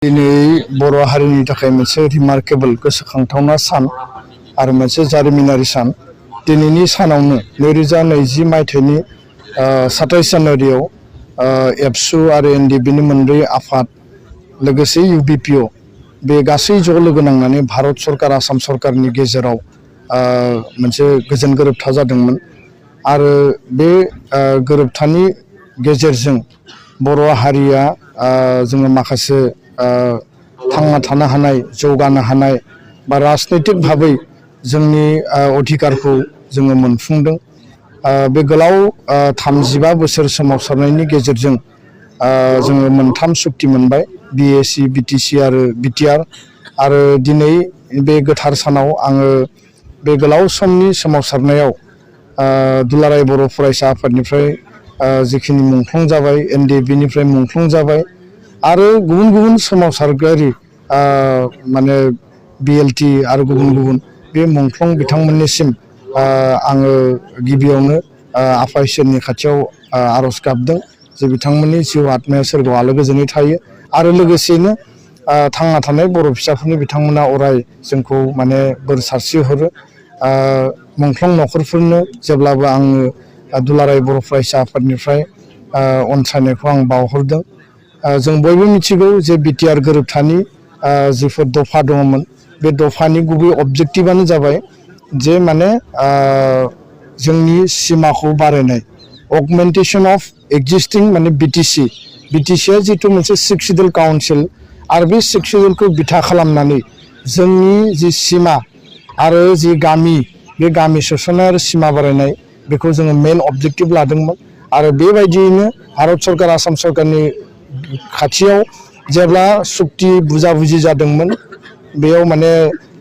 दिनै बर' हारिनि थाखाय मोनसे रिमार्केबल गोसोखांथावना सान आरो मोनसे जारिमिनारि सान। दिनैनि सानावनो 2020 मायथाइनि 27 जानुवारियाव एबसु आरो एनडिबिनि मोनब्रै आफाद लोगोसे इउबिपिअ बे गासै ज' लोगो नांनानै भारत सरकार आसाम सरकारनि गेजेराव मोनसे गोजोन गोरोबथा जादोंमोन आरो बे गोरोबथानि गेजेरजों बर' हारिया जोङो माखासे थांना थानो हानाय जौगानो हानाय बा राजनैतिक भाबै जोंनि अधिकारखौ जोङो मोनफुंदों। बे गोलाव 35 बोसोर सोमावसारनायनि गेजेरजों जोङो मोनथाम सुक्ति मोनबाय, बिएसि बिटिसि आरो बिटिआर। आरो दिनै बे गोथार सानाव आङो बे गोलाव समनि सोमावसारनायाव दुलाराय बर' फरायसा आफादनिफ्राय जिखिनि मुंख्लं जाबाय, एनडिबिनिफ्राय मुंख्लं जाबाय आरो गुबुन गुबुन सोमावसारगिरि माने बिएलटि आरो गुबुन गुबुन बे मुंख्लं बिथांमोननिसिम आङो गिबियावनो आफा इसोरनि खाथियाव आर'ज गाबदों जे बिथांमोननि जिउ आत्माया सोरगोआव आलो गोजोनै थायो आरो लोगोसेयैनो थांना थानाय बर' फिसाफोरनि बिथांमोना अराय जोंखौ माने बोर सारस्रिहरो। मुंख्लं न'खरफोरनो जेब्लाबो आङो दुलाराय बर' फरायसा आफादनिफ्राय अनसायनायखौ आं बावहरदों। जों बयबो मिथिगौ जे बिटिआर गोरोबथानि जिफोर दफा दङमोन बे दफानि गुबै अबजेक्टिभआनो जाबाय जे माने जोंनि सिमाखौ बारायनाय, अगमेन्टेसन अफ एक्जिस्टिं माने बिटिसिआ जिथु मोनसे 6 सिडुल काउन्सिल आरो बे 6 सिडुलखौ बिथा खालामनानै जोंनि जि सिमा आरो जि गामि, बे गामि सोसननाय आरो सिमा बारायनाय बेखौ जोङो मेन अबजेक्टिभ लादोंमोन। आरो बेबायदियैनो भारत सरकार आसाम सरकारनि खाथियाव जेब्ला सुक्ति बुजाबुजि जादोंमोन, बेयाव माने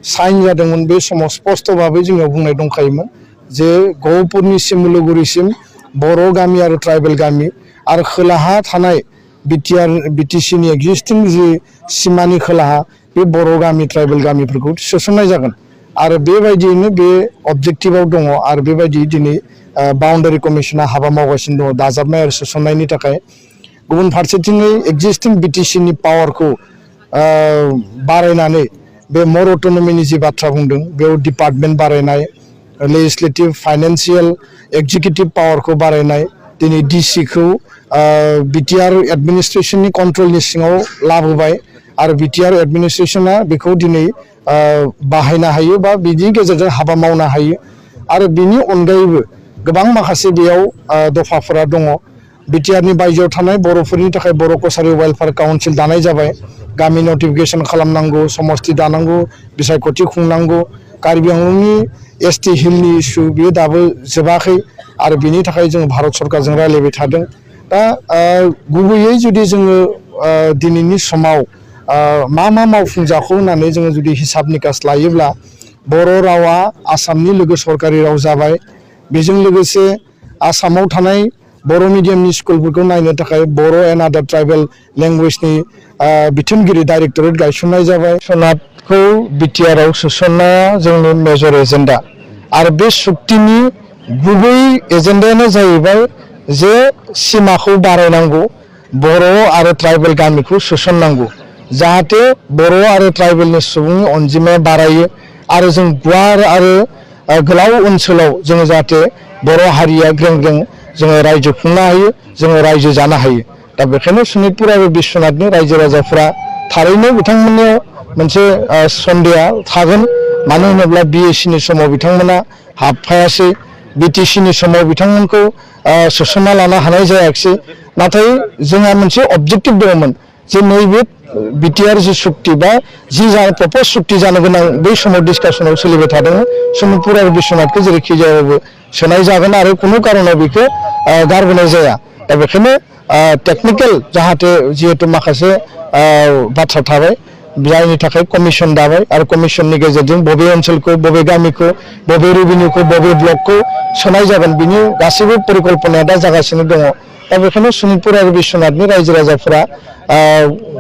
साइन जादोंमोन, बे समाव स्पष्ट भाबै जोंनाव बुंनाय दंखायोमोन जे गहपुरनि सिमुलुगुरिसिम बर' गामि आरो ट्राइबेल गामि आरो खोलाहा थानाय बिटिसिनि एक्जिस्टिं जि सिमानि खोलाहा बे बर' गामि ट्राइबेल गामिफोरखौ सोसननाय जागोन। आरो बेबायदियैनो बे अबजेक्टिभआव दङ आरो बेबायदि दिनै बाउन्डारि कमिसना हाबा मावगासिनो दङ दाजाबनाय आरो सोसननायनि थाखाय। गुबुन फारसेथिङै एक्जिस्टिं बिटिसिनि पावारखौ बारायनानै बे मर अट'नमिनि जि बाथ्रा बुंदों बेयाव डिपार्टमेन्ट बारायनाय, लेजिस्लेटिभ, फाइनेन्सियेल, एक्जिकिउटिभ पावारखौ बारायनाय, दिनै डिसिखौ बिटिआर एडमिनिस्ट्रेसननि कन्ट्रलनि सिङाव लाबोबाय आरो बिटिआर एडमिनिस्ट्रेसना बेखौ दिनै बाहायनो हायो बा बिनि गेजेरजों हाबा मावनो हायो। आरो बिनि अनगायैबो गोबां माखासे बेयाव दफाफोरा दङ। बिटिआरनि बायजोआव थानाय बर'फोरनि थाखाय बर' कसारि वेलफेयार काउन्सिल दानाय जाबाय, गामि नटिफिकेसन खालामनांगौ, समस्ति दानांगौ, बिसायख'थि खुंनांगौ। कार्बि आंलंनि एसटि हिलनि इस्यु बियो दाबो जोबाखै आरो बिनि थाखाय जों भारत सरकारजों रायलायबाय थादों। दा गुबैयै जुदि जोङो दिनैनि समाव मा मावफुंजाखौ होननानै जोङो जुदि हिसाब निकास लायोब्ला बर' रावा आसामनि लोगो सरकारि राव जाबाय। बेजों लोगोसे आसामाव थानाय बर' मिडियामनि स्कुलफोरखौ नायनो थाखाय बर' एन्ड आदार ट्राइबेल लेंगुवेजनि बिथोनगिरि डाइरेक्टरेट गायसननाय जाबाय। सोनाबखौ बिटिआरआव सोसननाया जोंनि मेजर एजेन्डा आरो बे सुक्तिनि गुबै एजेन्डायानो जाहैबाय जे सिमाखौ बारायनांगौ, बर' आरो ट्राइबेल गामिखौ सोसननांगौ जाहाथे बर' आरो ट्राइबेलनि सुबुंनि अनजिमाया बारायो आरो जों गुवार आरो गोलाव ओनसोलाव जोङो जाहाथे बर' हारिया ग्रें ग्रें जोङो रायजो खुंनो हायो, जोङो रायजो जानो हायो। दा बेखायनो सनितपुर आरो बिश्वनाथनि रायजो राजाफ्रा थारैनो बिथांमोननियाव मोनसे सन्देहा थागोन, मानो होनोब्ला बिएसिनि समाव बिथांमोना हाबफायासै, बिटिसिनि समाव बिथांमोनखौ सोसनना लानो हानाय जायाखिसै। नाथाय जोंहा मोनसे अबजेक्टिभ दङमोन जे नैबे बिटिआर जि सुक्ति बा जि प्रपज सुक्ति जानो गोनां बै समाव डिसकासनाव सोलिबाय थादोंमोन, सनितपुर आरो बिश्वनाथखौ जेरैखि जायाबाबो सोनाय जागोन आरो खुनु कारनाव बेखौ गारबोनाय जाया। दा बेखायनो टेकनिकेल जाहाथे जिहेतु माखासे बाथ्रा थाबाय जायनि थाखाय कमिसन दाबाय आरो कमिसननि गेजेरजों बबे ओनसोलखौ, बबे गामिखौ, बबे रेभिनिउखौ, बबे ब्लकखौ सोनाय जागोन बिनि गासैबो परिकल्पनाया दा जागासिनो दङ। दा बेखायनो सनितपुर आरो बिश्वनाथनि रायजो राजाफोरा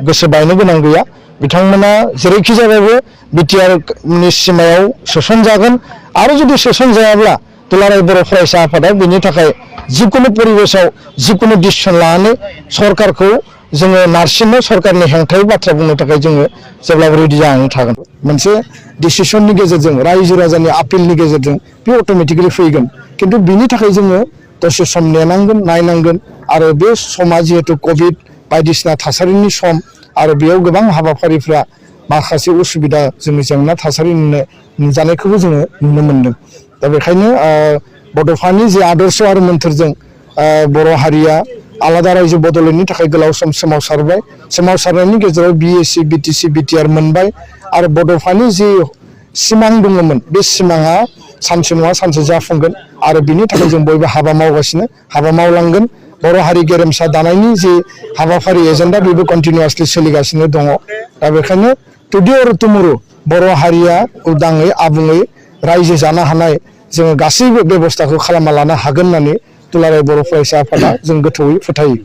गोसो बायनो गोनां गैया। बिथांमोना जेरैखि जायाबाबो बिटिआरनि सिमायाव सोसनजागोन आरो जुदि सोसनजायाब्ला दुलाराय बर' फरायसा आफादा बिनि थाखाय जिकुनु परिबेसाव जिकुनु डिसिसन लानानै सरकारखौ जोङो नारसिननो सरकारनि हेंथायै बाथ्रा बुंनो थाखाय जोङो जेब्लाबो रेडि जानानै थागोन मोनसे डिसिसननि गेजेरजों रायजो राजानि आपिलनि गेजेरजों बे अट'मेटिकेलि फैगोन खिन्थु बिनि थाखाय जोङो दसे सम नेनांगोन नायनांगोन आरो बे समा जिहेतु कभिड बायदिसिना थासारिनि सम आरो बेयाव गोबां हाबाफारिफ्रा माखासे उसुबिदा जोंनि जेंना थासारि नुजानायखौबो जोङो नुनो मोनदों दा बेखायनो बड'फानि जे आदर्श आरो मोन्थोरजों बर' हारिया आलादा रायजो बदलैनि थाखाय गोलाव सम सोमावसारबाय सोमावसारनायनि गेजेराव बिएसि बिटिसि बिटिआर मोनबाय आरो बड'फानि जि सिमां दङमोन बे सिमाङा सानसे नङा सानसे जाफुंगोन आरो बिनि थाखाय जों बयबो हाबा मावगासिनो हाबा मावलांगोन बर' हारि गेरेमसा दानायनि जि हाबाफारि एजेन्डा बेबो कन्टिनिउआसलि सोलिगासिनो दङ दा बेखायनो टुडे अर टुमरो बर' हारिया उदाङै आबुङै रायजो जानो हानाय जोङो गासैबो बेबस्थाखौ खालामना लानो हागोन होननानै दुलाराय बर' फरायसा आफादा जों गोथौयै फोथायो।